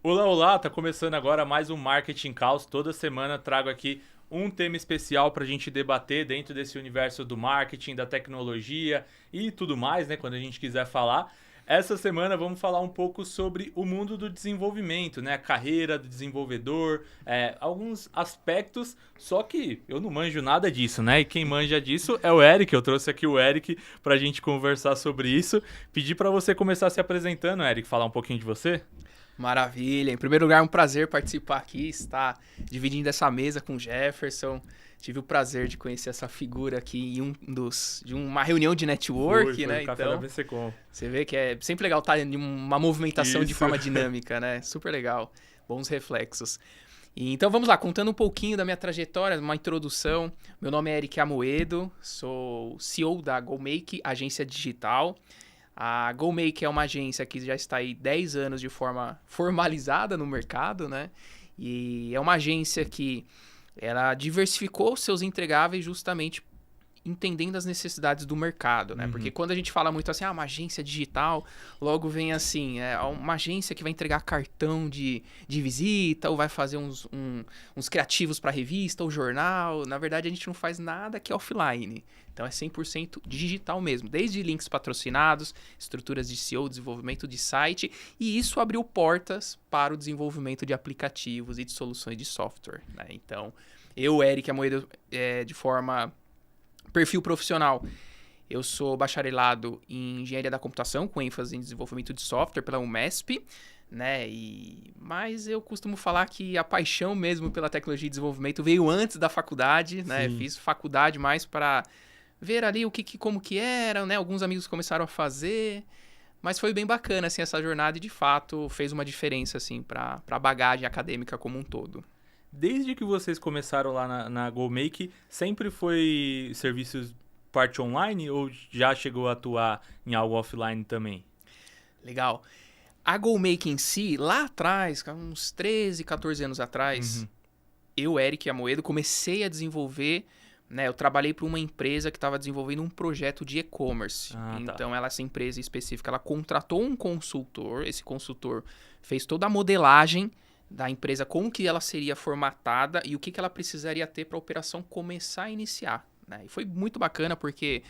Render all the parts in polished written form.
Olá, olá! Tá começando agora mais um Marketing Caos. Toda semana trago aqui um tema especial para a gente debater dentro desse universo do marketing, da tecnologia e tudo mais, né? Quando a gente quiser falar. Essa semana vamos falar um pouco sobre o mundo do desenvolvimento, né? A carreira do desenvolvedor, alguns aspectos, só que eu não manjo nada disso, né? E quem manja disso é o Eric. Eu trouxe aqui o Eric para a gente conversar sobre isso. Pedi para você começar se apresentando, Eric, falar um pouquinho de você. Maravilha. Em primeiro lugar, é um prazer participar aqui, estar dividindo essa mesa com o Jefferson. Tive o prazer de conhecer essa figura aqui de uma reunião de network, Foi né? o Café da BCCom. Você vê que é sempre legal estar em uma movimentação de Isso. forma dinâmica, né? Super legal. Bons reflexos. Então vamos lá, contando um pouquinho da minha trajetória, uma introdução. Meu nome é Eric Amoedo, sou CEO da GoMake, agência digital. A GoMake é uma agência que já está aí 10 anos de forma formalizada no mercado, né? E é uma agência que ela diversificou seus entregáveis justamente entendendo as necessidades do mercado, né? Porque quando a gente fala muito assim, uma agência digital, logo vem assim, uma agência que vai entregar cartão de visita, ou vai fazer uns criativos para revista ou jornal. Na verdade, a gente não faz nada que é offline. Então, é 100% digital mesmo. Desde links patrocinados, estruturas de SEO, desenvolvimento de site. E isso abriu portas para o desenvolvimento de aplicativos e de soluções de software, né? Então, eu, Eric Amoedo, de forma... perfil profissional. Eu sou bacharelado em Engenharia da Computação, com ênfase em desenvolvimento de software pela UMESP, né? Mas eu costumo falar que a paixão mesmo pela tecnologia e desenvolvimento veio antes da faculdade, né? Sim. Fiz faculdade mais para ver ali como que era, né? Alguns amigos começaram a fazer, mas foi bem bacana assim, essa jornada e de fato fez uma diferença assim, para a bagagem acadêmica como um todo. Desde que vocês começaram lá na GoMake, sempre foi serviços parte online ou já chegou a atuar em algo offline também? Legal. A GoMake em si, lá atrás, uns 13, 14 anos atrás, eu, Eric Amoedo, comecei a desenvolver, né? Eu trabalhei para uma empresa que estava desenvolvendo um projeto de e-commerce. Então, essa empresa específica, ela contratou um consultor, esse consultor fez toda a modelagem da empresa, como que ela seria formatada e o que ela precisaria ter para a operação começar a iniciar, né? E foi muito bacana porque,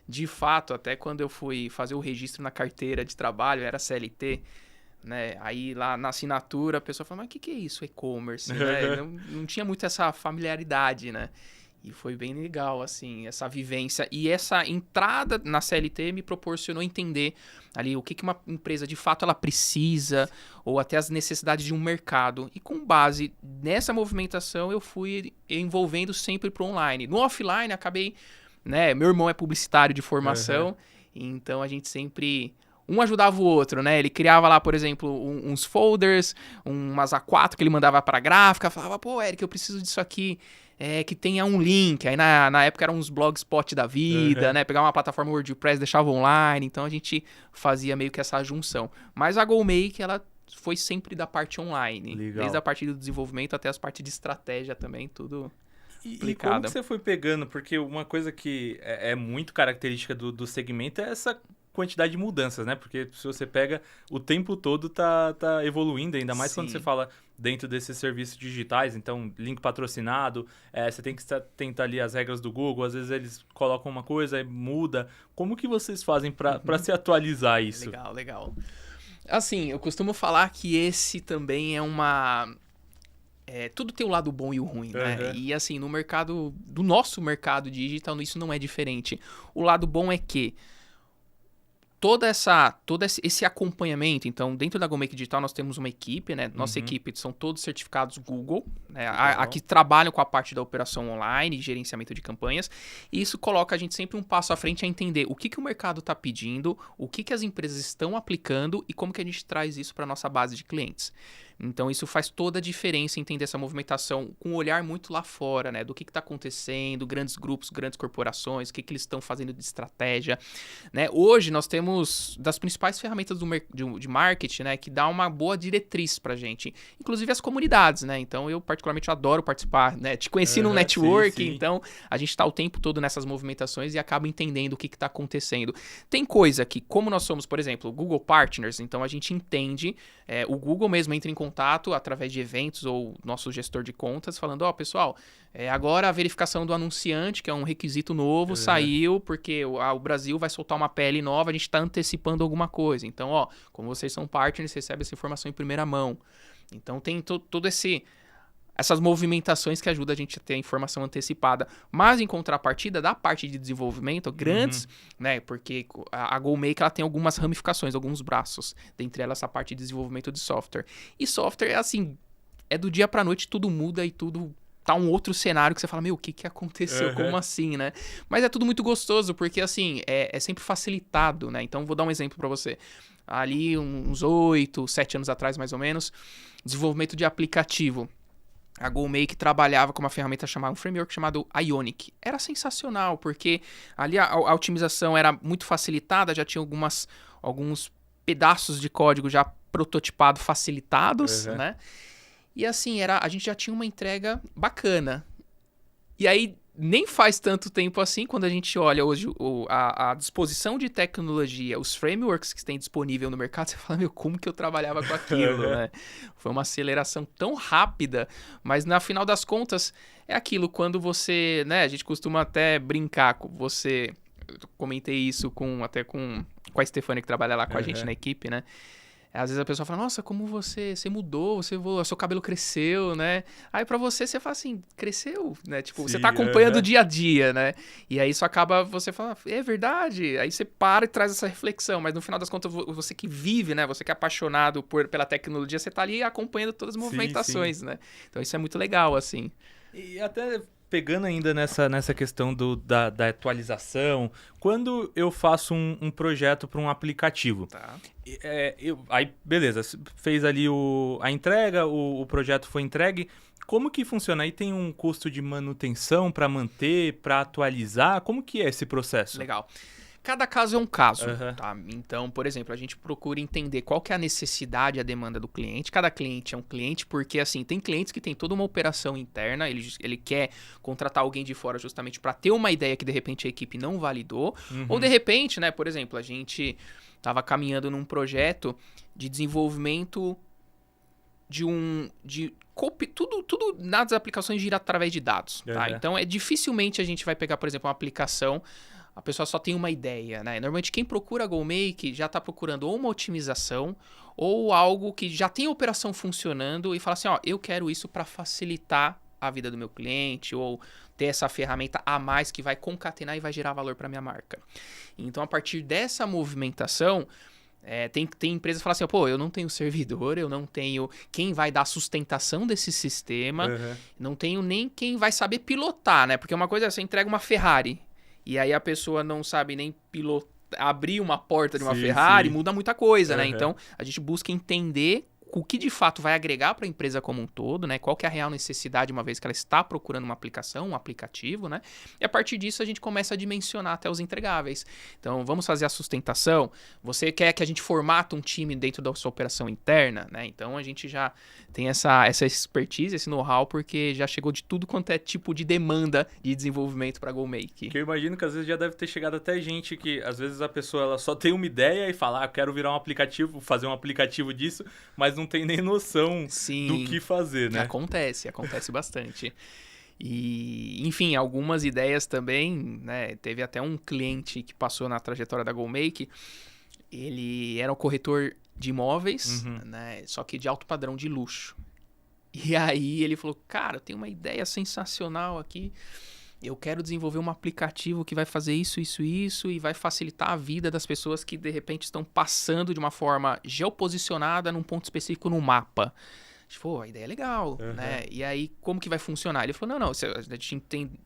de fato, até quando eu fui fazer o registro na carteira de trabalho, era CLT, né? Aí lá na assinatura a pessoa falou, mas o que é isso, e-commerce? Né? Não tinha muito essa familiaridade, né? E foi bem legal, assim, essa vivência. E essa entrada na CLT me proporcionou entender ali o que uma empresa de fato ela precisa, ou até as necessidades de um mercado. E com base nessa movimentação, eu fui envolvendo sempre para o online. No offline, acabei, né? Meu irmão é publicitário de formação, então a gente sempre... um ajudava o outro, né? Ele criava lá, por exemplo, uns folders, umas A4 que ele mandava para a gráfica, falava, pô, Eric, eu preciso disso aqui. Que tenha um link, aí na época eram uns blogspot da vida, né, pegava uma plataforma WordPress, deixava online, então a gente fazia meio que essa junção. Mas a GoMake, ela foi sempre da parte online, Legal. Desde a parte do desenvolvimento até as partes de estratégia também, tudo E como que você foi pegando? Porque uma coisa que é muito característica do segmento é essa quantidade de mudanças, né? Porque se você pega, o tempo todo tá evoluindo, ainda mais quando você fala dentro desses serviços digitais, então link patrocinado, você tem que tentar ali as regras do Google, às vezes eles colocam uma coisa e muda. Como que vocês fazem para se atualizar isso? Legal. Assim, eu costumo falar que esse também é uma... tudo tem o lado bom e o ruim, né? E assim, no nosso mercado digital, isso não é diferente. O lado bom é que todo esse acompanhamento, então dentro da GoMake Digital nós temos uma equipe, né? Nossa equipe são todos certificados Google, né? Aqui trabalham com a parte da operação online, gerenciamento de campanhas, e isso coloca a gente sempre um passo à frente a entender o que o mercado está pedindo, o que as empresas estão aplicando e como que a gente traz isso para a nossa base de clientes. Então, isso faz toda a diferença entender essa movimentação com um olhar muito lá fora, né? Do que está acontecendo, grandes grupos, grandes corporações, o que eles estão fazendo de estratégia, né? Hoje, nós temos das principais ferramentas de marketing, né? Que dá uma boa diretriz para a gente. Inclusive as comunidades, né? Então, eu particularmente adoro participar, né? Te conheci no network, sim. Então a gente está o tempo todo nessas movimentações e acaba entendendo o que está acontecendo. Tem coisa que, como nós somos, por exemplo, Google Partners, então a gente entende, o Google mesmo entra em contato através de eventos ou nosso gestor de contas, falando, ó, pessoal, agora a verificação do anunciante, que é um requisito novo, saiu, porque o Brasil vai soltar uma PL nova, a gente está antecipando alguma coisa. Então, ó, como vocês são partners, recebem essa informação em primeira mão. Então, tem todo essas movimentações que ajudam a gente a ter a informação antecipada. Mas, em contrapartida, da parte de desenvolvimento, grandes, né? Porque a GoMake, ela tem algumas ramificações, alguns braços. Dentre elas, essa parte de desenvolvimento de software. E software, assim, do dia pra noite, tudo muda e tudo tá um outro cenário que você fala, meu, o que aconteceu? Como assim, né? Mas é tudo muito gostoso, porque, assim, é sempre facilitado, né? Então, vou dar um exemplo pra você. Ali, uns 8, 7 anos atrás, mais ou menos, desenvolvimento de aplicativo. A GoMake trabalhava com uma ferramenta chamada, um framework chamado Ionic. Era sensacional, porque ali a otimização era muito facilitada, já tinha alguns pedaços de código já prototipado, facilitados, né? E assim, a gente já tinha uma entrega bacana. E aí, nem faz tanto tempo assim, quando a gente olha hoje a disposição de tecnologia, os frameworks que tem disponível no mercado, você fala, meu, como que eu trabalhava com aquilo, né? Foi uma aceleração tão rápida, mas na final das contas, é aquilo, quando você, né, a gente costuma até brincar com você, eu comentei isso até com a Stefania que trabalha lá com a gente na equipe, né? Às vezes a pessoa fala, nossa, como você mudou, você evoluiu, seu cabelo cresceu, né? Aí pra você fala assim, cresceu, né? Tipo, sim, você tá acompanhando o dia a dia, né? E aí isso acaba, você fala, é verdade. Aí você para e traz essa reflexão. Mas no final das contas, você que vive, né? Você que é apaixonado pela tecnologia, você tá ali acompanhando todas as movimentações, sim. Né? Então isso é muito legal, assim. E até pegando ainda nessa questão da atualização, quando eu faço um projeto para um aplicativo, tá. Aí beleza, fez ali a entrega, o projeto foi entregue, como que funciona? Aí tem um custo de manutenção para manter, para atualizar, como que é esse processo? Legal. Cada caso é um caso, tá? Então, por exemplo, a gente procura entender qual que é a necessidade e a demanda do cliente. Cada cliente é um cliente, porque, assim, tem clientes que tem toda uma operação interna, ele quer contratar alguém de fora justamente para ter uma ideia que, de repente, a equipe não validou. Ou, de repente, né, por exemplo, a gente estava caminhando num projeto de desenvolvimento tudo nas aplicações gira através de dados, tá? Então, dificilmente a gente vai pegar, por exemplo, uma aplicação, a pessoa só tem uma ideia, né? Normalmente quem procura a GoMake já está procurando ou uma otimização ou algo que já tem a operação funcionando e fala assim, ó, eu quero isso para facilitar a vida do meu cliente ou ter essa ferramenta a mais que vai concatenar e vai gerar valor para minha marca. Então, a partir dessa movimentação, tem empresas que falam assim, pô, eu não tenho servidor, eu não tenho quem vai dar sustentação desse sistema, não tenho nem quem vai saber pilotar, né? Porque uma coisa é você entrega uma Ferrari e aí a pessoa não sabe nem pilotar, abrir uma porta de uma Ferrari, muda muita coisa, né? Então, a gente busca entender o que de fato vai agregar para a empresa como um todo, né? Qual que é a real necessidade, uma vez que ela está procurando uma aplicação, um aplicativo, né? E a partir disso a gente começa a dimensionar até os entregáveis. Então, vamos fazer a sustentação. Você quer que a gente formata um time dentro da sua operação interna, né? Então, a gente já tem essa expertise, esse know-how, porque já chegou de tudo quanto é tipo de demanda de desenvolvimento para a GoMake. Que eu imagino que às vezes já deve ter chegado até gente que, às vezes, a pessoa ela só tem uma ideia e fala, eu quero virar um aplicativo, fazer um aplicativo disso, mas não tem nem noção do que fazer, né? Acontece bastante. E, enfim, algumas ideias também, né? Teve até um cliente que passou na trajetória da GoMake, ele era um corretor de imóveis, né? Só que de alto padrão de luxo. E aí ele falou, cara, eu tenho uma ideia sensacional aqui, eu quero desenvolver um aplicativo que vai fazer isso e vai facilitar a vida das pessoas que, de repente, estão passando de uma forma geoposicionada num ponto específico no mapa. Tipo, a ideia é legal, né? E aí, como que vai funcionar? Ele falou, não, a gente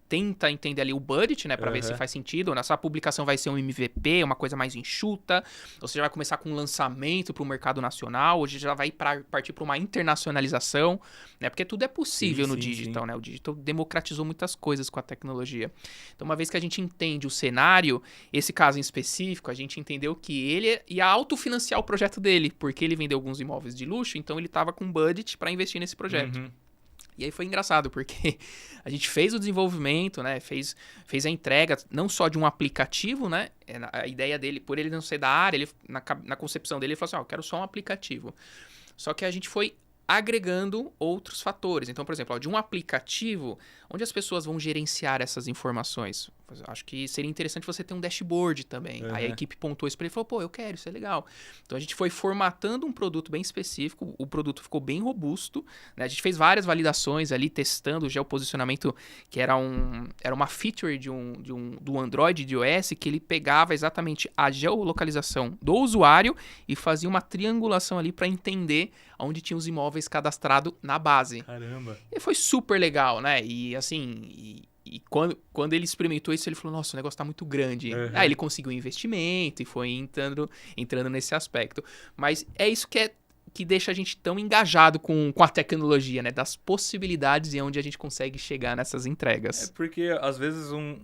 tenta entender ali o budget, né? Pra ver se faz sentido. Nessa publicação vai ser um MVP, uma coisa mais enxuta. Ou você já vai começar com um lançamento para o mercado nacional. Hoje já vai partir para uma internacionalização, né? Porque tudo é possível no digital, né? O digital democratizou muitas coisas com a tecnologia. Então, uma vez que a gente entende o cenário, esse caso em específico, a gente entendeu que ele ia autofinanciar o projeto dele, porque ele vendeu alguns imóveis de luxo, então ele estava com budget para investir nesse projeto. E aí foi engraçado, porque a gente fez o desenvolvimento, né? Fez a entrega não só de um aplicativo, né? A ideia dele, por ele não ser da área, na concepção dele, ele falou assim, eu quero só um aplicativo. Só que a gente foi agregando outros fatores. Então, por exemplo, de um aplicativo, onde as pessoas vão gerenciar essas informações? Acho que seria interessante você ter um dashboard também. Aí a equipe pontuou isso para ele e falou, pô, eu quero, isso é legal. Então a gente foi formatando um produto bem específico, o produto ficou bem robusto, né? A gente fez várias validações ali, testando o geoposicionamento, que era uma feature do Android, de iOS, que ele pegava exatamente a geolocalização do usuário e fazia uma triangulação ali para entender onde tinha os imóveis cadastrados na base. Caramba! E foi super legal, né? E assim... E quando ele experimentou isso, ele falou, nossa, o negócio tá muito grande. Aí ele conseguiu investimento e foi entrando nesse aspecto. Mas é isso que deixa a gente tão engajado com a tecnologia, né? Das possibilidades e onde a gente consegue chegar nessas entregas. É porque, às vezes, um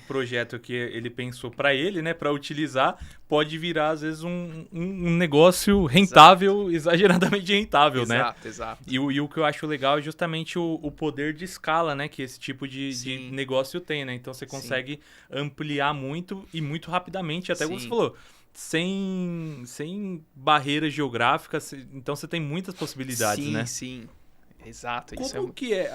projeto que ele pensou para ele, né? Para utilizar, pode virar, às vezes, um negócio rentável, exageradamente rentável, né? Exato. E o que eu acho legal é justamente o poder de escala, né? Que esse tipo de negócio tem, né? Então, você consegue ampliar muito e muito rapidamente. Até como você falou, sem barreiras geográficas, então você tem muitas possibilidades, né? Sim. Exato. Como que é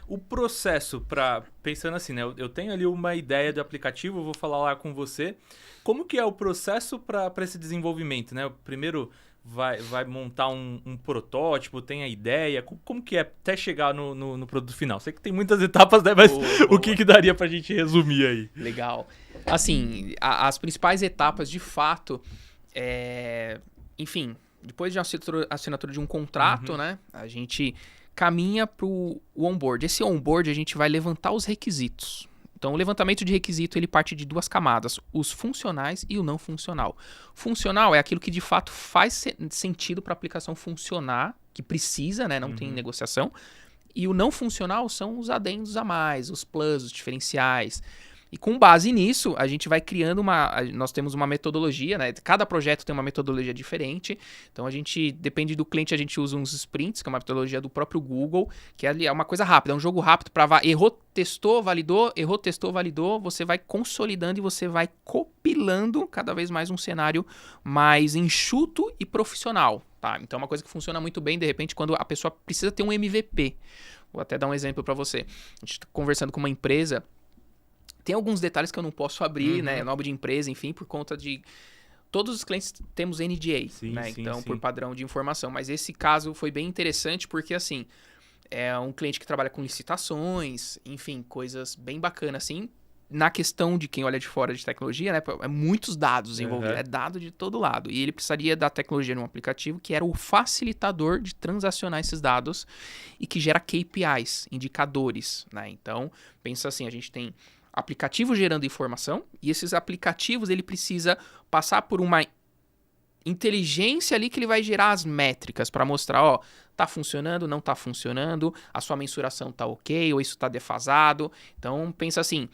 o processo para... Pensando assim, né? Eu tenho ali uma ideia do aplicativo, eu vou falar lá com você. Como que é o processo para esse desenvolvimento, né? Primeiro vai montar um protótipo, tem a ideia. Como que é até chegar no produto final? Sei que tem muitas etapas, né? Mas o que daria pra gente resumir aí? Legal. Assim, as principais etapas, de fato, enfim, depois de assinatura de um contrato, né? A gente caminha pro onboard. Esse onboard, a gente vai levantar os requisitos. Então, o levantamento de requisito, ele parte de duas camadas, os funcionais e o não funcional. Funcional é aquilo que, de fato, faz sentido para a aplicação funcionar, que precisa, né? Não tem negociação. E o não funcional são os adendos a mais, os plus, os diferenciais. E com base nisso, a gente vai criando nós temos uma metodologia, né? Cada projeto tem uma metodologia diferente. Então, depende do cliente, a gente usa uns sprints, que é uma metodologia do próprio Google, que é uma coisa rápida, é um jogo rápido para errou, testou, validou, você vai consolidando e você vai compilando cada vez mais um cenário mais enxuto e profissional, tá? Então, é uma coisa que funciona muito bem, de repente, quando a pessoa precisa ter um MVP. Vou até dar um exemplo para você. A gente está conversando com uma empresa. Tem alguns detalhes que eu não posso abrir, né? Nome de empresa, enfim, por conta de... Todos os clientes temos NDA, né? Então, por padrão de informação. Mas esse caso foi bem interessante porque, assim, é um cliente que trabalha com licitações, enfim, coisas bem bacanas, assim. Na questão de quem olha de fora de tecnologia, né? É muitos dados envolvidos, é dado de todo lado. E ele precisaria da tecnologia num aplicativo que era o facilitador de transacionar esses dados e que gera KPIs, indicadores, né? Então, pensa assim, a gente tem aplicativo gerando informação, e esses aplicativos ele precisa passar por uma inteligência ali que ele vai gerar as métricas para mostrar, ó, tá funcionando, não tá funcionando, a sua mensuração tá ok, ou isso tá defasado. Então, pensa assim,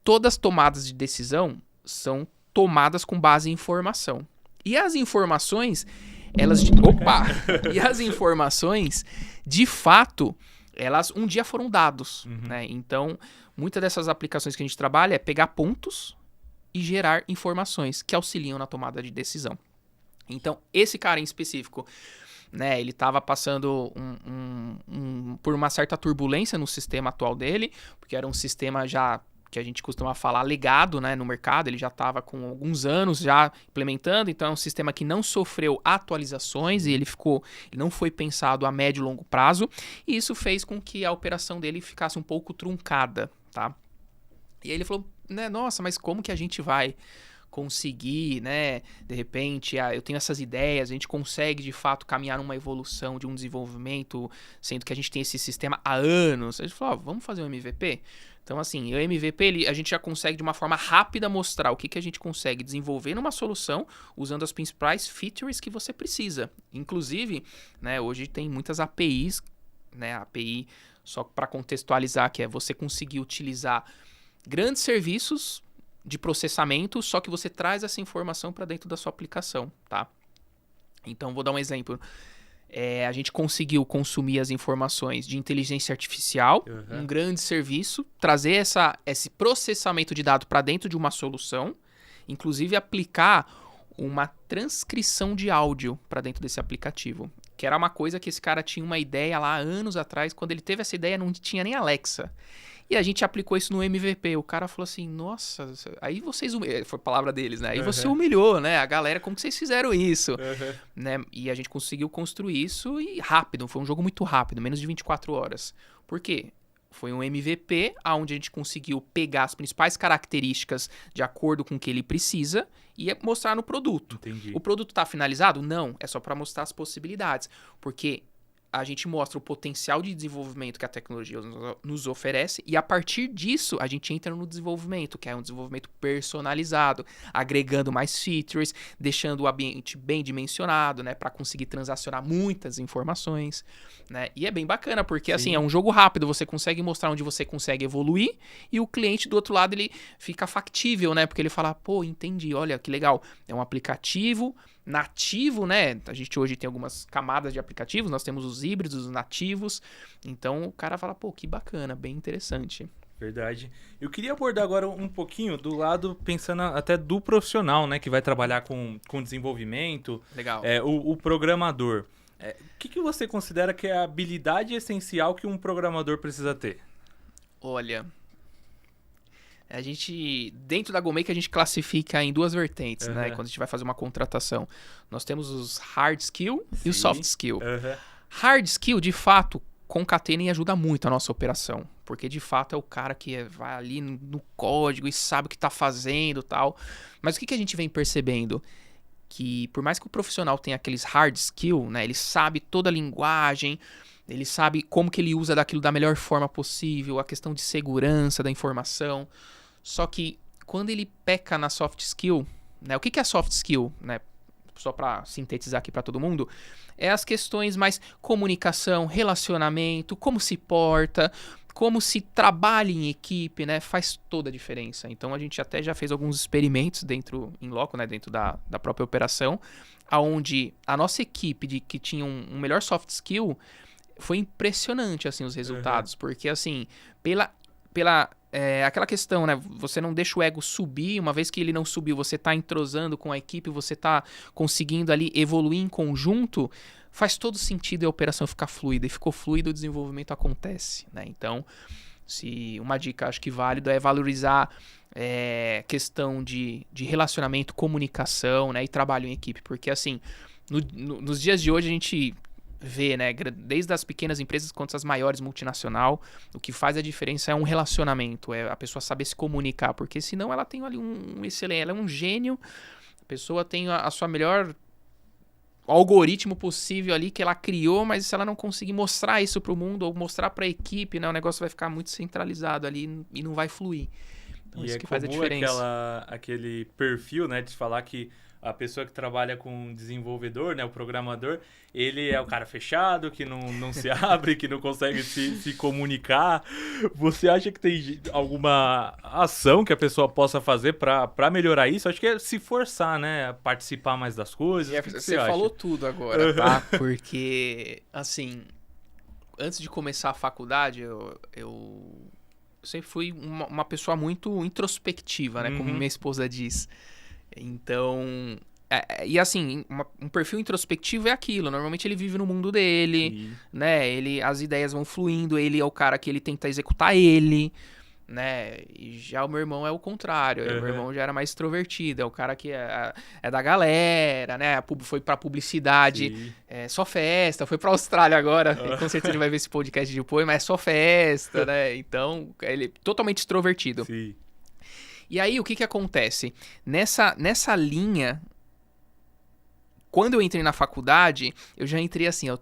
todas as tomadas de decisão são tomadas com base em informação. E as informações, E as informações, de fato, elas um dia foram dados, né? Então, muitas dessas aplicações que a gente trabalha é pegar pontos e gerar informações que auxiliam na tomada de decisão. Então, esse cara em específico, né, ele estava passando por uma certa turbulência no sistema atual dele, porque era um sistema já que a gente costuma falar legado, né, no mercado, ele já estava com alguns anos já implementando, então é um sistema que não sofreu atualizações e ele não foi pensado a médio e longo prazo, e isso fez com que a operação dele ficasse um pouco truncada, tá? E aí ele falou, né, nossa, mas como que a gente vai conseguir, né, de repente, eu tenho essas ideias, a gente consegue de fato caminhar numa evolução de um desenvolvimento, sendo que a gente tem esse sistema há anos. A gente falou, vamos fazer um MVP? Então, assim, o MVP, a gente já consegue de uma forma rápida mostrar o que a gente consegue desenvolver numa solução usando as principais features que você precisa. Inclusive, né, hoje tem muitas APIs, né, API, só para contextualizar, que é você conseguir utilizar grandes serviços de processamento, só que você traz essa informação para dentro da sua aplicação, tá? Então, vou dar um exemplo. A gente conseguiu consumir as informações de inteligência artificial, um grande serviço, trazer esse processamento de dados para dentro de uma solução, inclusive aplicar uma transcrição de áudio para dentro desse aplicativo. Que era uma coisa que esse cara tinha uma ideia lá anos atrás. Quando ele teve essa ideia, não tinha nem Alexa. E a gente aplicou isso no MVP. O cara falou assim, nossa, aí vocês... Foi a palavra deles, né? Aí você humilhou, né? A galera, como que vocês fizeram isso? Né? E a gente conseguiu construir isso e rápido. Foi um jogo muito rápido, menos de 24 horas. Por quê? Foi um MVP, onde a gente conseguiu pegar as principais características de acordo com o que ele precisa e mostrar no produto. Entendi. O produto está finalizado? Não, é só para mostrar as possibilidades. Porque a gente mostra o potencial de desenvolvimento que a tecnologia nos oferece e a partir disso a gente entra no desenvolvimento, que é um desenvolvimento personalizado, agregando mais features, deixando o ambiente bem dimensionado, né, para conseguir transacionar muitas informações, né? E é bem bacana porque assim, é um jogo rápido, você consegue mostrar onde você consegue evoluir e o cliente do outro lado ele fica factível, né? Porque ele fala, pô, entendi, olha que legal, é um aplicativo nativo, né? A gente hoje tem algumas camadas de aplicativos, nós temos os híbridos, os nativos. Então o cara fala, pô, que bacana, bem interessante. Verdade. Eu queria abordar agora um pouquinho do lado, pensando até do profissional, né? Que vai trabalhar com desenvolvimento. Legal. O programador. O que você considera que é a habilidade essencial que um programador precisa ter? Olha... A gente, dentro da GoMake, a gente classifica em duas vertentes, né? Quando a gente vai fazer uma contratação. Nós temos os hard skill e os soft skill. Hard skill, de fato, concatena e ajuda muito a nossa operação. Porque, de fato, é o cara que vai ali no código e sabe o que está fazendo e tal. Mas o que a gente vem percebendo? Que por mais que o profissional tenha aqueles hard skill, né? Ele sabe toda a linguagem... Ele sabe como que ele usa daquilo da melhor forma possível, a questão de segurança da informação. Só que quando ele peca na soft skill, né? O que é soft skill, né? Só para sintetizar aqui para todo mundo, é as questões mais comunicação, relacionamento, como se porta, como se trabalha em equipe, né? Faz toda a diferença. Então a gente até já fez alguns experimentos em loco, né? Dentro da própria operação, onde a nossa equipe que tinha um melhor soft skill foi impressionante, assim, os resultados. Porque, assim, aquela questão, né? Você não deixa o ego subir. Uma vez que ele não subiu, você tá entrosando com a equipe, você tá conseguindo ali evoluir em conjunto, faz todo sentido a operação ficar fluida. E ficou fluido, o desenvolvimento acontece, né? Então, uma dica, acho que válida é valorizar questão de relacionamento, comunicação, né? E trabalho em equipe. Porque, assim, nos dias de hoje a gente... vê, né, desde as pequenas empresas quanto as maiores multinacional, o que faz a diferença é um relacionamento, é a pessoa saber se comunicar, porque senão ela tem ali um excelente, ela é um gênio, a pessoa tem a sua melhor algoritmo possível ali que ela criou, mas se ela não conseguir mostrar isso para o mundo ou mostrar para a equipe, né, o negócio vai ficar muito centralizado ali e não vai fluir. Então, isso que faz a diferença. Aquele perfil, né, de falar que a pessoa que trabalha com desenvolvedor, né, o programador, ele é o cara fechado, que não se abre, que não consegue se comunicar. Você acha que tem alguma ação que a pessoa possa fazer para melhorar isso? Acho que é se forçar, né, a participar mais das coisas. Você falou tudo agora, tá? Porque, assim, antes de começar a faculdade, eu sempre fui uma pessoa muito introspectiva, né, como minha esposa diz. Então, e assim, um perfil introspectivo é aquilo. Normalmente ele vive no mundo dele, né? As ideias vão fluindo, ele é o cara que ele tenta executar ele, né? E já o meu irmão é o contrário. O meu irmão já era mais extrovertido, é o cara que é da galera, né? Foi pra publicidade, só festa, foi pra Austrália agora. Com certeza ele vai ver esse podcast depois, mas é só festa, né? Então, ele é totalmente extrovertido. Sim. E aí, o que acontece? Nessa linha, quando eu entrei na faculdade, eu já entrei assim, eu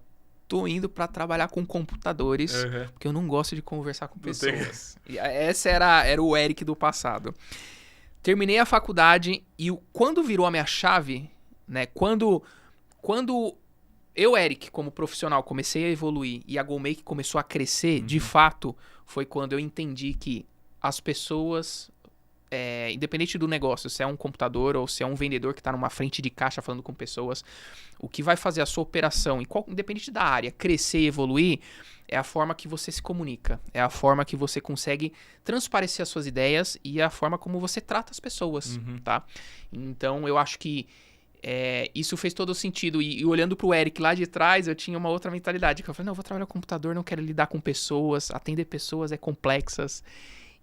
tô indo pra trabalhar com computadores, porque eu não gosto de conversar com pessoas. E essa era o Eric do passado. Terminei a faculdade e quando virou a minha chave, né, quando eu, Eric, como profissional, comecei a evoluir e a GoMake começou a crescer, de fato, foi quando eu entendi que as pessoas... independente do negócio, se é um computador ou se é um vendedor que está numa frente de caixa falando com pessoas, o que vai fazer a sua operação, independente da área, crescer e evoluir, é a forma que você se comunica, é a forma que você consegue transparecer as suas ideias e a forma como você trata as pessoas, tá? Então, eu acho que isso fez todo o sentido. E olhando pro Eric lá de trás, eu tinha uma outra mentalidade. Que eu falei, não, eu vou trabalhar com computador, não quero lidar com pessoas. Atender pessoas é complexas.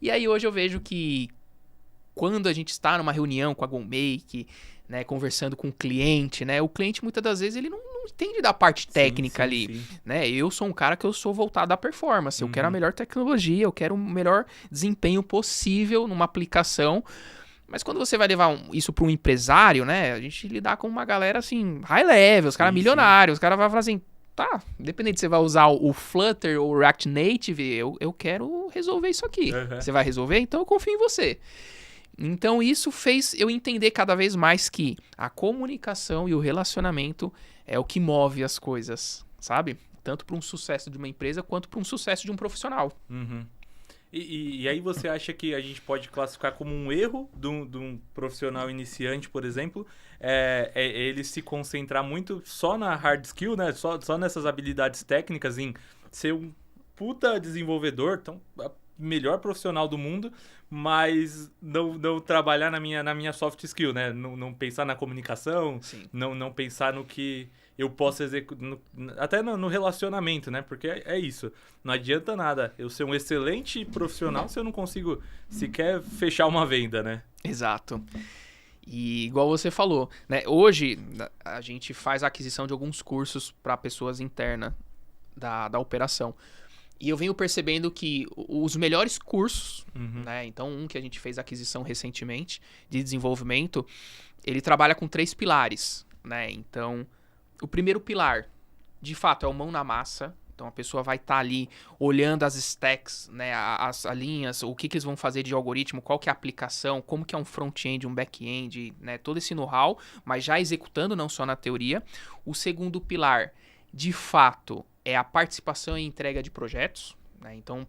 E aí hoje eu vejo que quando a gente está numa reunião com a GoMake, né, conversando com o cliente, né, o cliente muitas das vezes ele não entende da parte técnica ali, né? Eu sou um cara que eu sou voltado à performance, eu quero a melhor tecnologia, eu quero o melhor desempenho possível numa aplicação. Mas quando você vai levar isso para um empresário, né, a gente lidar com uma galera assim, high level, os caras milionários, os caras vão falar assim, tá, independente se você vai usar o Flutter ou o React Native, eu quero resolver isso aqui. Você vai resolver? Então eu confio em você. Então isso fez eu entender cada vez mais que a comunicação e o relacionamento é o que move as coisas, sabe? Tanto para um sucesso de uma empresa quanto para um sucesso de um profissional. E aí você acha que a gente pode classificar como um erro de um profissional iniciante, por exemplo, ele se concentrar muito só na hard skill, né? Só nessas habilidades técnicas, em ser um puta desenvolvedor, então melhor profissional do mundo, mas não trabalhar na minha soft skill, né? Não pensar na comunicação, não pensar no que eu posso executar, até no relacionamento, né? Porque é isso. Não adianta nada eu ser um excelente profissional se eu não consigo sequer fechar uma venda, né? Exato. E igual você falou, né? Hoje a gente faz a aquisição de alguns cursos para pessoas internas da operação. E eu venho percebendo que os melhores cursos, né? Então, um que a gente fez aquisição recentemente de desenvolvimento, ele trabalha com 3 pilares, né? Então, o primeiro pilar, de fato, é o mão na massa. Então, a pessoa vai estar ali olhando as stacks, né? As linhas, o que eles vão fazer de algoritmo, qual que é a aplicação, como que é um front-end, um back-end, né? Todo esse know-how, mas já executando, não só na teoria. O segundo pilar, de fato, é a participação e entrega de projetos, né? Então,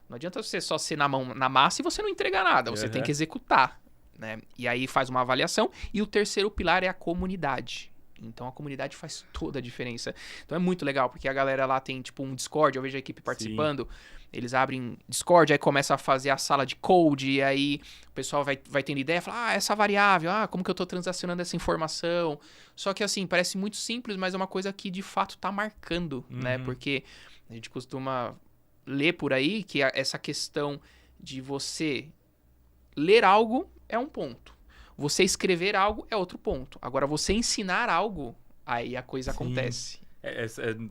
não adianta você só ser na massa e você não entregar nada, você tem que executar, né? E aí faz uma avaliação. E o terceiro pilar é a comunidade. Então, a comunidade faz toda a diferença. Então, é muito legal, porque a galera lá tem, tipo, um Discord, eu vejo a equipe participando, eles abrem Discord, aí começa a fazer a sala de code, e aí o pessoal vai tendo ideia, fala, essa variável, como que eu tô transacionando essa informação? Só que, assim, parece muito simples, mas é uma coisa que, de fato, tá marcando, né? Porque a gente costuma ler por aí que essa questão de você ler algo é um ponto. Você escrever algo é outro ponto. Agora, você ensinar algo, aí a coisa acontece.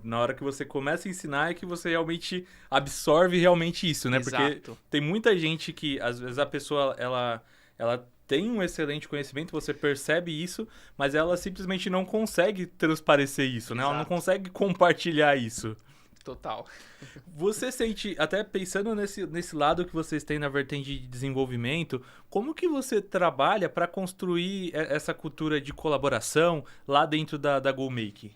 Na hora que você começa a ensinar é que você realmente absorve realmente isso, né? Exato. Porque tem muita gente que, às vezes, a pessoa, ela tem um excelente conhecimento, você percebe isso, mas ela simplesmente não consegue transparecer isso, né? Ela não consegue compartilhar isso. Total. Você sente, até pensando nesse lado que vocês têm na vertente de desenvolvimento, como que você trabalha para construir essa cultura de colaboração lá dentro da GoMake?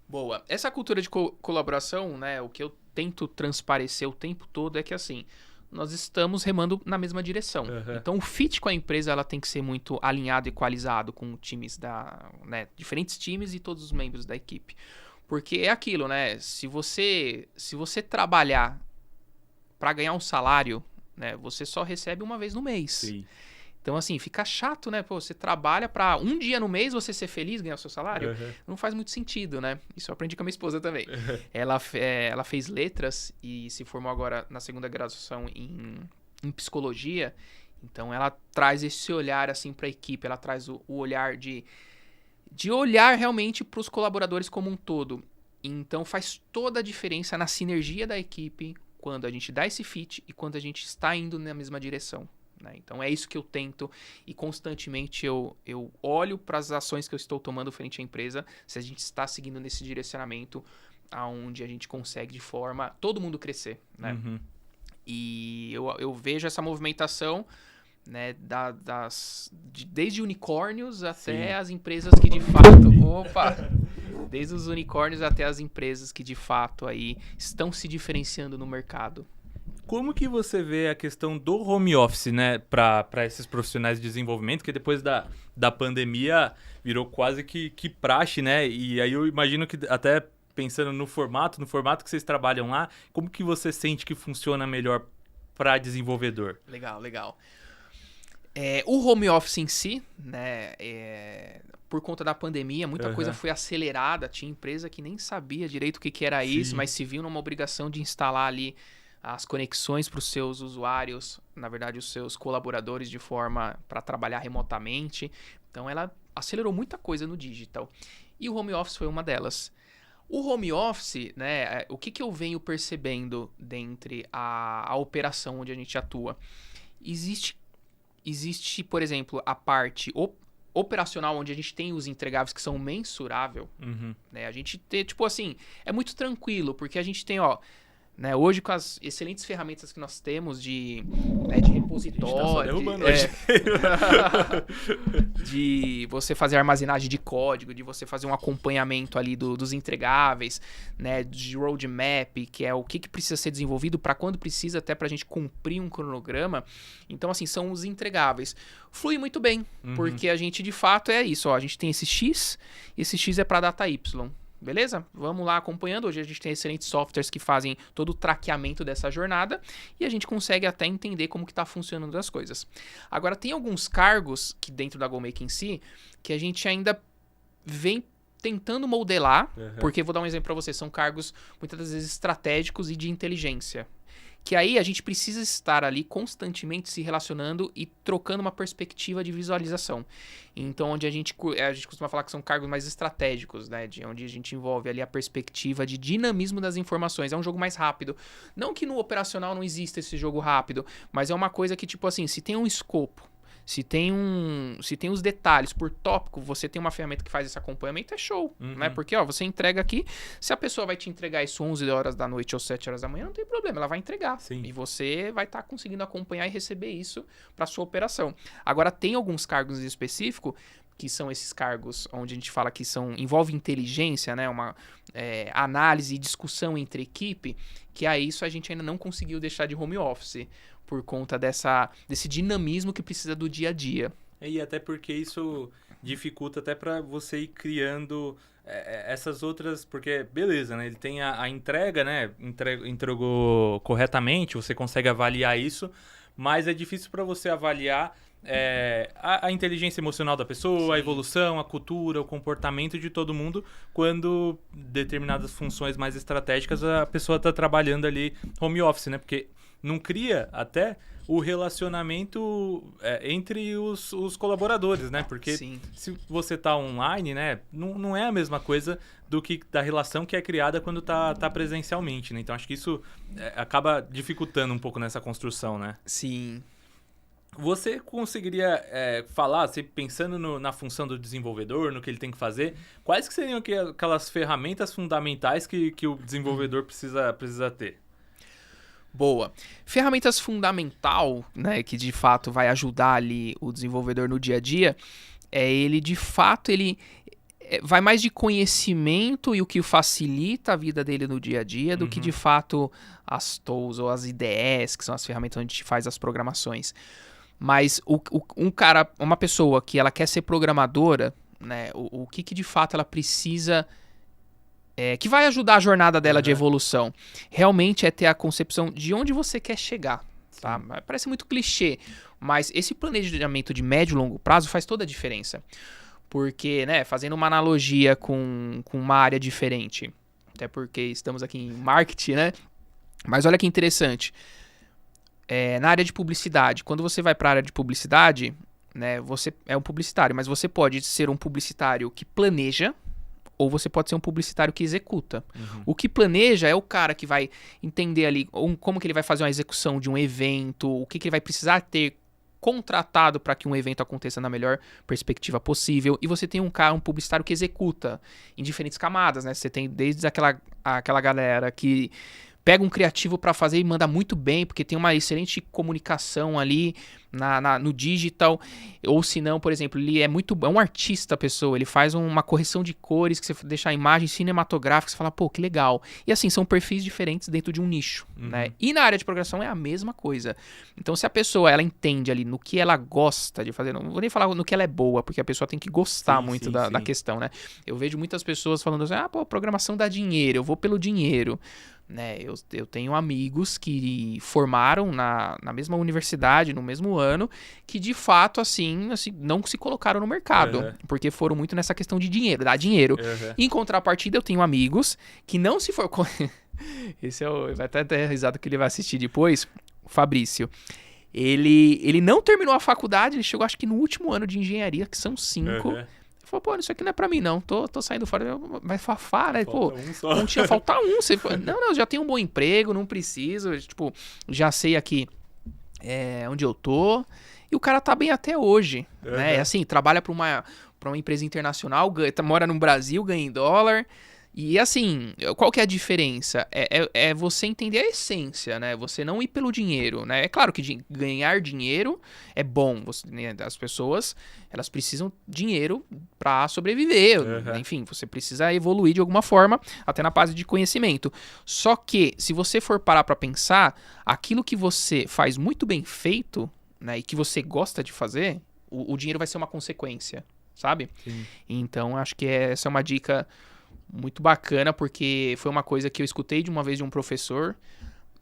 Boa. Essa cultura de colaboração, né, o que eu tento transparecer o tempo todo é que, assim, nós estamos remando na mesma direção. Então, o fit com a empresa ela tem que ser muito alinhado e equalizado com times diferentes times e todos os membros da equipe. Porque é aquilo, né? Se você trabalhar para ganhar um salário, né, você só recebe uma vez no mês. Sim. Então, assim, fica chato, né? Você trabalha para um dia no mês você ser feliz, ganhar o seu salário. Não faz muito sentido, né? Isso eu aprendi com a minha esposa também. Ela fez letras e se formou agora na segunda graduação em psicologia. Então, ela traz esse olhar, assim, para a equipe. Ela traz o olhar de olhar realmente para os colaboradores como um todo. Então, faz toda a diferença na sinergia da equipe quando a gente dá esse fit e quando a gente está indo na mesma direção, né? Então, é isso que eu tento e constantemente eu olho para as ações que eu estou tomando frente à empresa, se a gente está seguindo nesse direcionamento aonde a gente consegue de forma todo mundo crescer, né? E eu vejo essa movimentação, né, desde unicórnios até as empresas que de fato... Desde os unicórnios até as empresas que de fato aí estão se diferenciando no mercado. Como que você vê a questão do home office, né, para esses profissionais de desenvolvimento, que depois da pandemia virou quase que praxe, né? E aí eu imagino que até pensando no formato que vocês trabalham lá, como que você sente que funciona melhor para desenvolvedor? Legal. O home office em si, né, por conta da pandemia, muita coisa foi acelerada. Tinha empresa que nem sabia direito o que era isso, mas se viu numa obrigação de instalar ali as conexões para os seus usuários, na verdade, os seus colaboradores de forma para trabalhar remotamente. Então, ela acelerou muita coisa no digital. E o home office foi uma delas. O home office, né, o que eu venho percebendo dentre a operação onde a gente atua? Existe, por exemplo, a parte operacional, onde a gente tem os entregáveis que são mensurável. Né? A gente tem, tipo assim, é muito tranquilo, porque a gente tem, né, hoje com as excelentes ferramentas que nós temos de repositório, de você fazer armazenagem de código, de você fazer um acompanhamento ali dos entregáveis, né, de roadmap, que é o que precisa ser desenvolvido para quando precisa, até para a gente cumprir um cronograma. Então, assim, são os entregáveis. Flui muito bem, porque a gente, de fato, é isso. A gente tem esse X é para data Y. Beleza? Vamos lá acompanhando. Hoje a gente tem excelentes softwares que fazem todo o traqueamento dessa jornada e a gente consegue até entender como que está funcionando as coisas. Agora, tem alguns cargos que dentro da GoMake em si, que a gente ainda vem tentando modelar, porque vou dar um exemplo para você, são cargos muitas das vezes estratégicos e de inteligência. Que aí a gente precisa estar ali constantemente se relacionando e trocando uma perspectiva de visualização. Então, onde a gente costuma falar que são cargos mais estratégicos, né? Onde a gente envolve ali a perspectiva de dinamismo das informações. É um jogo mais rápido. Não que no operacional não exista esse jogo rápido, mas é uma coisa que, tipo assim, se tem um escopo, se tem os detalhes por tópico, você tem uma ferramenta que faz esse acompanhamento, é show, né? Porque, você entrega aqui, se a pessoa vai te entregar isso 11 horas da noite ou 7 horas da manhã, não tem problema, ela vai entregar. Sim. E você vai estar conseguindo acompanhar e receber isso para sua operação. Agora, tem alguns cargos em específico, que são esses cargos onde a gente fala que envolve inteligência, né? Uma análise e discussão entre equipe, que a isso a gente ainda não conseguiu deixar de home office, por conta desse dinamismo que precisa do dia a dia. E até porque isso dificulta até para você ir criando essas outras... Porque, beleza, né? Ele tem a entrega, né? Entregou corretamente, você consegue avaliar isso, mas é difícil para você avaliar a inteligência emocional da pessoa, sim, a evolução, a cultura, o comportamento de todo mundo, quando determinadas funções mais estratégicas a pessoa está trabalhando ali home office, né? Porque não cria até o relacionamento entre os colaboradores, né? Porque sim, se você tá online, né? Não é a mesma coisa da relação que é criada quando tá presencialmente, né? Então, acho que isso acaba dificultando um pouco nessa construção, né? Sim. Você conseguiria falar, pensando na função do desenvolvedor, no que ele tem que fazer, quais que seriam aquelas ferramentas fundamentais que o desenvolvedor precisa ter? Boa. Ferramentas fundamental, né, que de fato vai ajudar ali o desenvolvedor no dia a dia, ele de fato, vai mais de conhecimento e o que facilita a vida dele no dia a dia do que de fato as tools ou as IDEs, que são as ferramentas onde a gente faz as programações. Mas uma pessoa que ela quer ser programadora, né, o que de fato ela precisa... que vai ajudar a jornada dela de evolução. Realmente é ter a concepção de onde você quer chegar. Tá? Parece muito clichê, mas esse planejamento de médio e longo prazo faz toda a diferença. Porque, né, fazendo uma analogia com uma área diferente, até porque estamos aqui em marketing, né? Mas olha que interessante. Na área de publicidade, quando você vai para a área de publicidade, né, você é um publicitário, mas você pode ser um publicitário que planeja, ou você pode ser um publicitário que executa. O que planeja é o cara que vai entender ali como que ele vai fazer uma execução de um evento, o que ele vai precisar ter contratado para que um evento aconteça na melhor perspectiva possível. E você tem um publicitário que executa em diferentes camadas, né? Você tem desde aquela galera que pega um criativo para fazer e manda muito bem, porque tem uma excelente comunicação ali no digital, ou se não, por exemplo, ele é um artista, a pessoa, ele faz uma correção de cores, que você deixa a imagem cinematográfica, você fala, pô, que legal. E assim, são perfis diferentes dentro de um nicho, né? E na área de programação é a mesma coisa. Então, se a pessoa, ela entende ali no que ela gosta de fazer, não vou nem falar no que ela é boa, porque a pessoa tem que gostar muito da questão, né? Eu vejo muitas pessoas falando assim, pô, programação dá dinheiro, eu vou pelo dinheiro. né? Eu tenho amigos que formaram na mesma universidade, no mesmo ano, que de fato, assim não se colocaram no mercado, porque foram muito nessa questão de dinheiro, dar dinheiro. Em contrapartida, eu tenho amigos que não se for... Esse vai até ter risada que ele vai assistir depois, o Fabrício. Ele não terminou a faculdade, ele chegou acho que no último ano de engenharia, que são 5. Falou, pô, isso aqui não é pra mim, não. Tô saindo fora. Vai fafar, né? Pô, não tinha, falta um. Você, não, já tenho um bom emprego, não preciso. Tipo, já sei aqui onde eu tô. E o cara tá bem até hoje, né? Assim, trabalha pra uma empresa internacional, mora no Brasil, ganha em dólar. E assim, qual que é a diferença? É você entender a essência, né? Você não ir pelo dinheiro, né? É claro que ganhar dinheiro é bom. Né? As pessoas, elas precisam de dinheiro para sobreviver. Enfim, você precisa evoluir de alguma forma, até na base de conhecimento. Só que, se você for parar para pensar, aquilo que você faz muito bem feito, né? E que você gosta de fazer, o dinheiro vai ser uma consequência, sabe? Sim. Então, acho que essa é uma dica muito bacana, porque foi uma coisa que eu escutei de uma vez de um professor,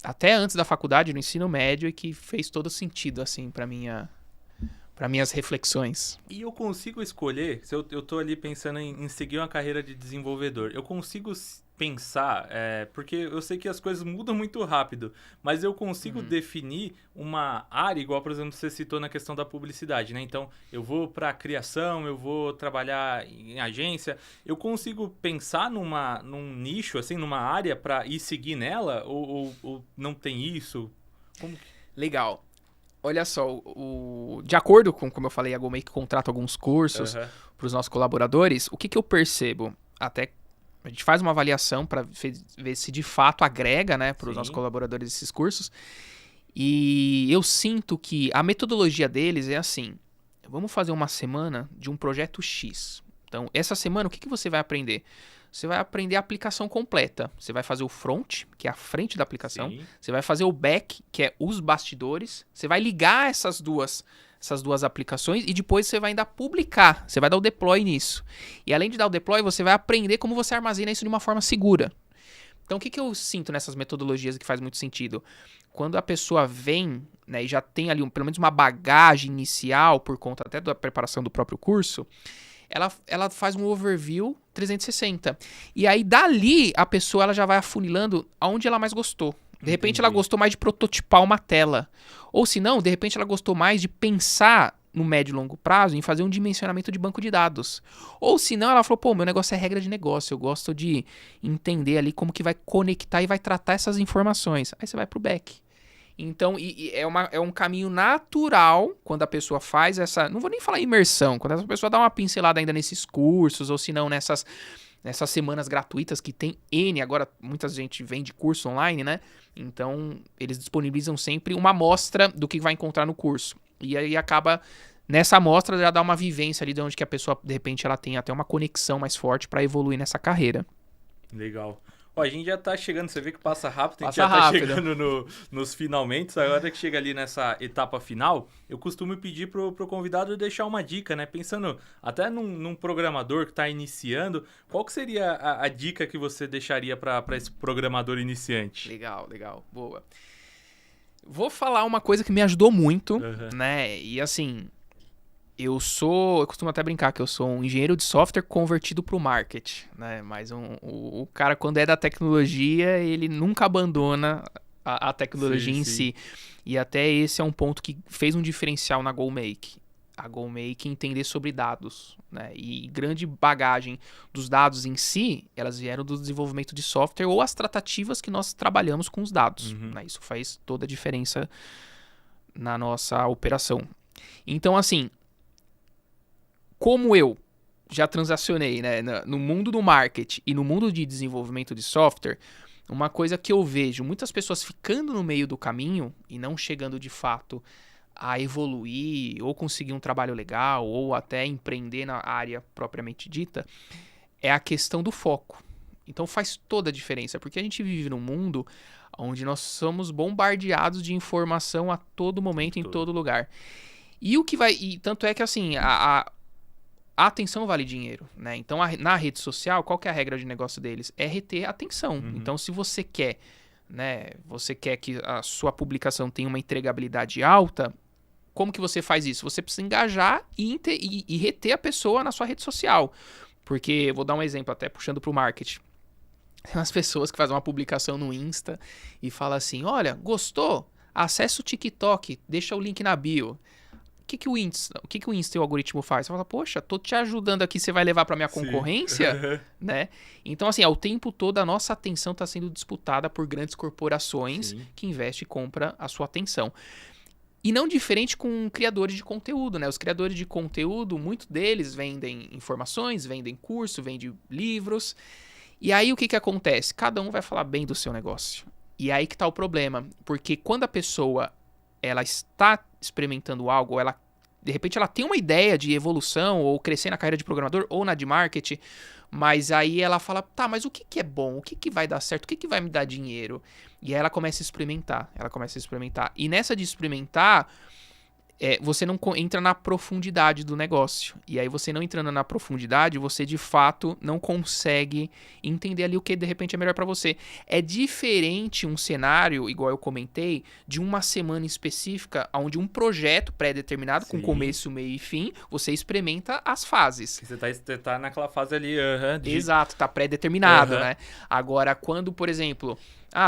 até antes da faculdade, no ensino médio, e que fez todo sentido, assim, para minhas reflexões. E eu consigo escolher, se eu tô ali pensando em seguir uma carreira de desenvolvedor, eu consigo pensar, porque eu sei que as coisas mudam muito rápido, mas eu consigo definir uma área, igual, por exemplo, você citou na questão da publicidade, né? Então, eu vou para criação, eu vou trabalhar em agência, eu consigo pensar num nicho, assim, numa área para ir seguir nela, ou não tem isso? Como que... Legal. Olha só, de acordo com, como eu falei, a GoMake contrata alguns cursos para os nossos colaboradores, o que eu percebo? Até a gente faz uma avaliação para ver se de fato agrega, né, para os nossos colaboradores esses cursos. E eu sinto que a metodologia deles é assim: vamos fazer uma semana de um projeto X. Então, essa semana, o que você vai aprender? Você vai aprender a aplicação completa. Você vai fazer o front, que é a frente da aplicação. Sim. Você vai fazer o back, que é os bastidores. Você vai ligar essas duas aplicações e depois você vai ainda publicar. Você vai dar o deploy nisso. E além de dar o deploy, você vai aprender como você armazena isso de uma forma segura. Então, o que eu sinto nessas metodologias que faz muito sentido? Quando a pessoa vem, né, e já tem ali pelo menos uma bagagem inicial por conta até da preparação do próprio curso, ela faz um overview 360. E aí, dali, a pessoa ela já vai afunilando aonde ela mais gostou. De repente, ela gostou mais de prototipar uma tela. Ou se não, de repente, ela gostou mais de pensar no médio e longo prazo em fazer um dimensionamento de banco de dados. Ou se não, ela falou, pô, meu negócio é regra de negócio. Eu gosto de entender ali como que vai conectar e vai tratar essas informações. Aí você vai pro back. Então, é um caminho natural quando a pessoa faz essa... Não vou nem falar imersão. Quando essa pessoa dá uma pincelada ainda nesses cursos, ou se não nessas semanas gratuitas que tem N. Agora, muita gente vende curso online, né? Então, eles disponibilizam sempre uma amostra do que vai encontrar no curso. E aí acaba... Nessa amostra já dá uma vivência ali de onde que a pessoa, de repente, ela tem até uma conexão mais forte para evoluir nessa carreira. Legal. Ó, a gente já tá chegando, você vê que passa rápido, a gente já tá chegando nos finalmente. Agora que chega ali nessa etapa final, eu costumo pedir pro convidado deixar uma dica, né? Pensando até num programador que tá iniciando, qual que seria a dica que você deixaria para esse programador iniciante? Legal. Boa. Vou falar uma coisa que me ajudou muito, né? E assim... Eu costumo até brincar que eu sou um engenheiro de software convertido para o marketing, né? Mas o cara, quando é da tecnologia, ele nunca abandona a tecnologia em si. E até esse é um ponto que fez um diferencial na GoMake. A GoMake entender sobre dados, né? E grande bagagem dos dados em si, elas vieram do desenvolvimento de software ou as tratativas que nós trabalhamos com os dados. Né? Isso faz toda a diferença na nossa operação. Então, assim... Como eu já transacionei, né, no mundo do marketing e no mundo de desenvolvimento de software, uma coisa que eu vejo muitas pessoas ficando no meio do caminho e não chegando de fato a evoluir ou conseguir um trabalho legal ou até empreender na área propriamente dita, é a questão do foco. Então faz toda a diferença, porque a gente vive num mundo onde nós somos bombardeados de informação a todo momento, em todo lugar. E tanto é que assim, a atenção vale dinheiro, né? Então, na rede social, qual que é a regra de negócio deles? É reter a atenção. Então, se você quer né? Você quer que a sua publicação tenha uma entregabilidade alta, como que você faz isso? Você precisa engajar e reter a pessoa na sua rede social. Porque, vou dar um exemplo até puxando para o marketing. Tem umas pessoas que fazem uma publicação no Insta e falam assim, olha, gostou? Acessa o TikTok, deixa o link na bio. O que o Insta e o algoritmo faz? Você fala, poxa, tô te ajudando aqui, você vai levar para minha concorrência? Né? Então, assim, ao tempo todo a nossa atenção está sendo disputada por grandes corporações que investem e compram a sua atenção. E não diferente com criadores de conteúdo, né? Os criadores de conteúdo, muitos deles vendem informações, vendem curso, vendem livros. E aí o que acontece? Cada um vai falar bem do seu negócio. E aí que tá o problema. Porque quando a pessoa ela está experimentando algo, ou de repente ela tem uma ideia de evolução, ou crescer na carreira de programador, ou na de marketing, mas aí ela fala, tá, mas o que é bom? O que vai dar certo? O que vai me dar dinheiro? E aí ela começa a experimentar. E nessa de experimentar, você não entra na profundidade do negócio. E aí você não entrando na profundidade, você de fato não consegue entender ali o que de repente é melhor para você. É diferente um cenário, igual eu comentei, de uma semana específica, onde um projeto pré-determinado, com começo, meio e fim, você experimenta as fases. Você tá naquela fase ali, Exato, tá pré-determinado, né? Agora, quando, por exemplo,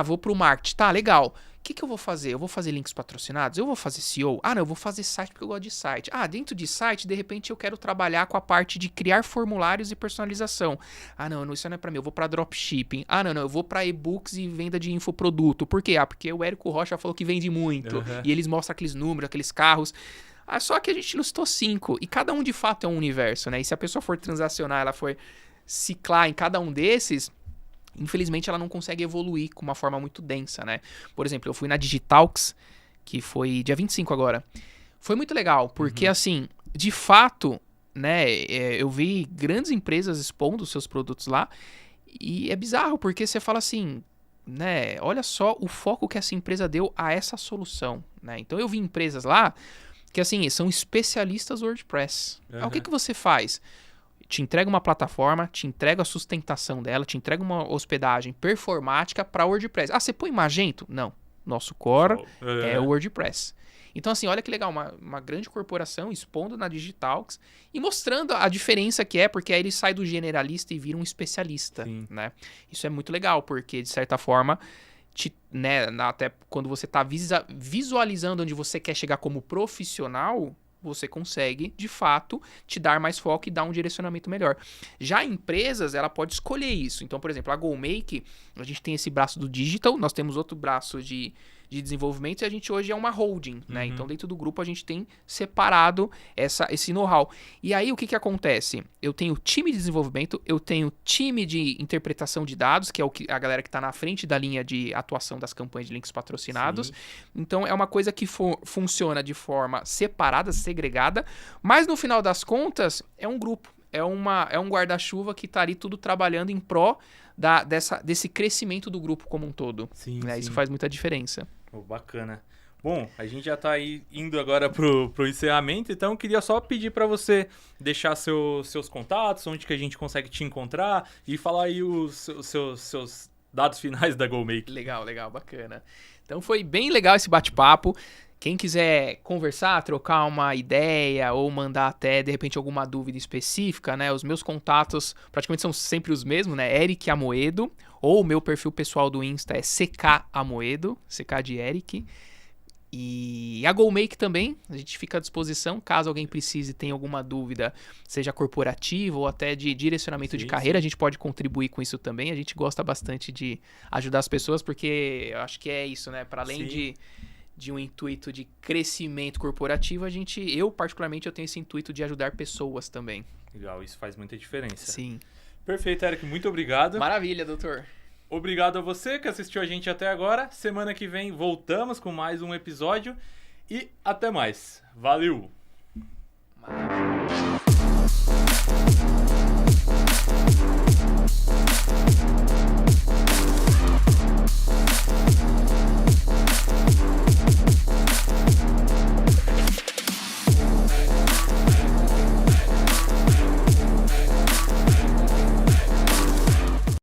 vou pro marketing, tá, legal. O que eu vou fazer? Eu vou fazer links patrocinados? Eu vou fazer SEO? Não, eu vou fazer site porque eu gosto de site. Dentro de site, de repente eu quero trabalhar com a parte de criar formulários e personalização. Não, isso não é pra mim, eu vou pra dropshipping. Não, eu vou pra e-books e venda de infoproduto. Por quê? Porque o Érico Rocha falou que vende muito. E eles mostram aqueles números, aqueles carros. Só que a gente listou 5. E cada um de fato é um universo, né? E se a pessoa for transacionar, ela for ciclar em cada um desses, infelizmente ela não consegue evoluir com uma forma muito densa, né? Por exemplo, eu fui na Digitalks, que foi dia 25 agora. Foi muito legal, porque assim, de fato, né, eu vi grandes empresas expondo seus produtos lá, e é bizarro, porque você fala assim, né, olha só o foco que essa empresa deu a essa solução, né? Então eu vi empresas lá que assim, são especialistas WordPress. O que você faz? Te entrega uma plataforma, te entrega a sustentação dela, te entrega uma hospedagem performática para WordPress. Você põe Magento? Não. Nosso core é o WordPress. Então, assim, olha que legal, uma grande corporação expondo na Digitalks e mostrando a diferença que é, porque aí ele sai do generalista e vira um especialista, né? Isso é muito legal, porque, de certa forma, né, até quando você está visualizando onde você quer chegar como profissional, você consegue, de fato, te dar mais foco e dar um direcionamento melhor. Já empresas, ela pode escolher isso. Então, por exemplo, a GoMake, a gente tem esse braço do digital, nós temos outro braço de desenvolvimento e a gente hoje é uma holding, né? Então, dentro do grupo, a gente tem separado esse know-how. E aí, o que acontece? Eu tenho time de desenvolvimento, eu tenho time de interpretação de dados, que é a galera que está na frente da linha de atuação das campanhas de links patrocinados. Então, é uma coisa que funciona de forma separada, segregada, mas no final das contas, é um grupo. É um guarda-chuva que está ali tudo trabalhando em pró desse crescimento do grupo como um todo. Né? Isso faz muita diferença. Bacana. Bom, a gente já está aí indo agora pro encerramento, então eu queria só pedir para você deixar seus contatos, onde que a gente consegue te encontrar e falar aí os seus dados finais da GoMake. Legal, bacana. Então foi bem legal esse bate-papo. Quem quiser conversar, trocar uma ideia ou mandar até, de repente, alguma dúvida específica, né? Os meus contatos praticamente são sempre os mesmos, né? Eric Amoedo, ou o meu perfil pessoal do Insta é CK Amoedo, CK de Eric. E a GoMake também, a gente fica à disposição, caso alguém precise, tenha alguma dúvida, seja corporativa ou até de direcionamento de carreira, a gente pode contribuir com isso também. A gente gosta bastante de ajudar as pessoas, porque eu acho que é isso, né? Para além de um intuito de crescimento corporativo, eu particularmente tenho esse intuito de ajudar pessoas também. Legal, isso faz muita diferença. Sim. Perfeito, Eric, muito obrigado. Maravilha, doutor. Obrigado a você que assistiu a gente até agora. Semana que vem voltamos com mais um episódio e até mais. Valeu! Maravilha.